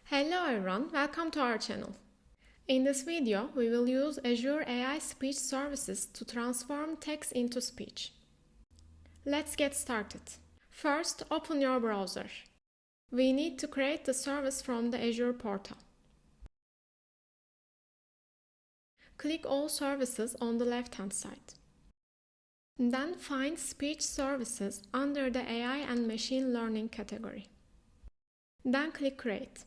Hello everyone, welcome to our channel. In this video, we will use Azure AI Speech Services to transform text into speech. Let's get started. First, open your browser. We need to create the service from the Azure portal. Click All Services on the left-hand side. Then find Speech Services under the AI and Machine Learning category. Then click Create.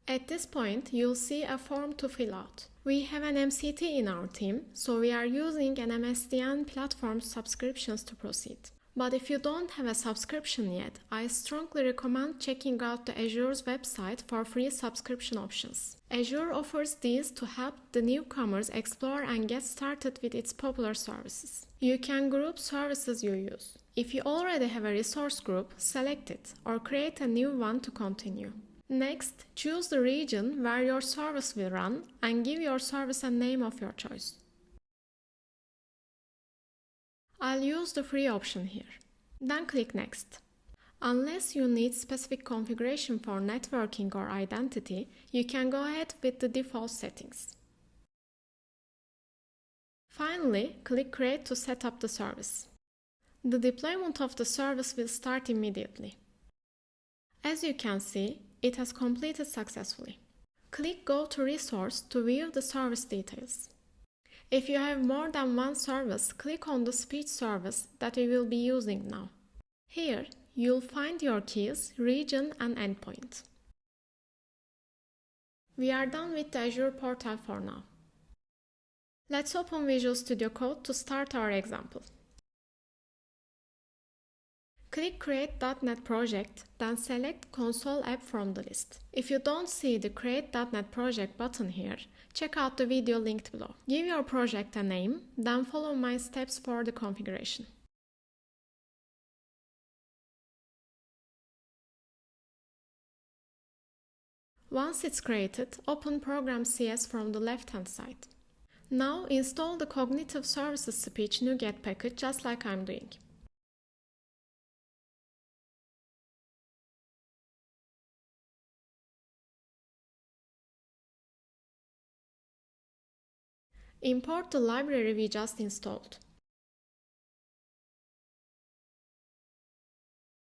At this point, you'll see a form to fill out. We have an MCT in our team, so we are using an MSDN platform subscriptions to proceed. But if you don't have a subscription yet, I strongly recommend checking out the Azure's website for free subscription options. Azure offers these to help the newcomers explore and get started with its popular services. You can group services you use. If you already have a resource group, select it or create a new one to continue. Next, choose the region where your service will run and give your service a name of your choice. I'll use the free option here. Then click Next. Unless you need specific configuration for networking or identity, you can go ahead with the default settings. Finally, click Create to set up the service. The deployment of the service will start immediately. As you can see, it has completed successfully. Click Go to Resource to view the service details. If you have more than one service, click on the speech service that we will be using now. Here, you'll find your keys, region, and endpoint. We are done with the Azure portal for now. Let's open Visual Studio Code to start our example. Click Create .NET Project, then select Console App from the list. If you don't see the Create .NET Project button here, check out the video linked below. Give your project a name, then follow my steps for the configuration. Once it's created, open Program CS from the left-hand side. Now install the Cognitive Services Speech NuGet package just like I'm doing. Import the library we just installed.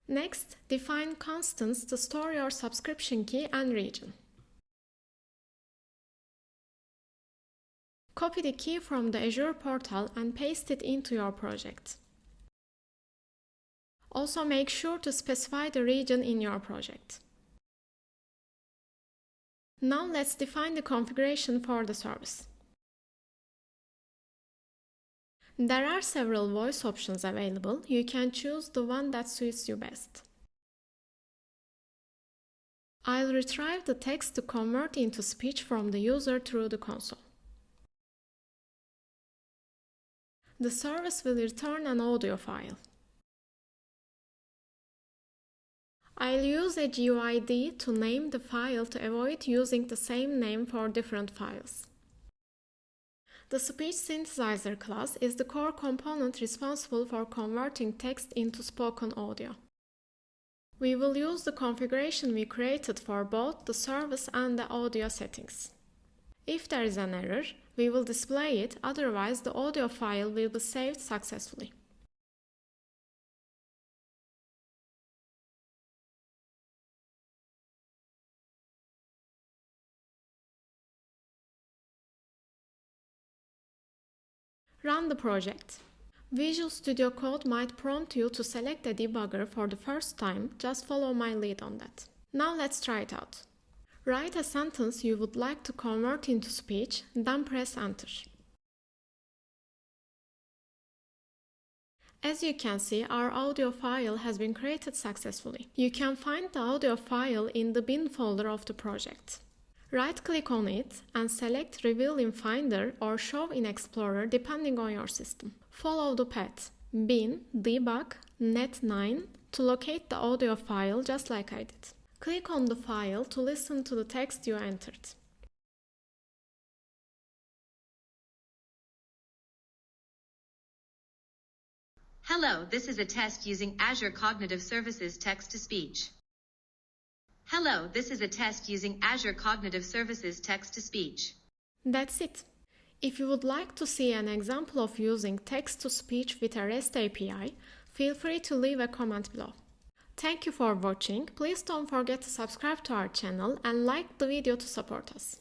Next, define constants to store your subscription key and region. Copy the key from the Azure portal and paste it into your project. Also make sure to specify the region in your project. Now let's define the configuration for the service. There are several voice options available. You can choose the one that suits you best. I'll retrieve the text to convert into speech from the user through the console. The service will return an audio file. I'll use a GUID to name the file to avoid using the same name for different files. The speech synthesizer class is the core component responsible for converting text into spoken audio. We will use the configuration we created for both the service and the audio settings. If there is an error, we will display it, otherwise the audio file will be saved successfully. Run the project. Visual Studio Code might prompt you to select a debugger for the first time, just follow my lead on that. Now let's try it out. Write a sentence you would like to convert into speech, then press Enter. As you can see, our audio file has been created successfully. You can find the audio file in the bin folder of the project. Right-click on it and select Reveal in Finder or Show in Explorer depending on your system. Follow the path bin debug net9 to locate the audio file just like I did. Click on the file to listen to the text you entered. Hello, this is a test using Azure Cognitive Services text-to-speech. Hello, this is a test using Azure Cognitive Services text-to-speech. That's it. If you would like to see an example of using text-to-speech with a REST API, feel free to leave a comment below. Thank you for watching. Please don't forget to subscribe to our channel and like the video to support us.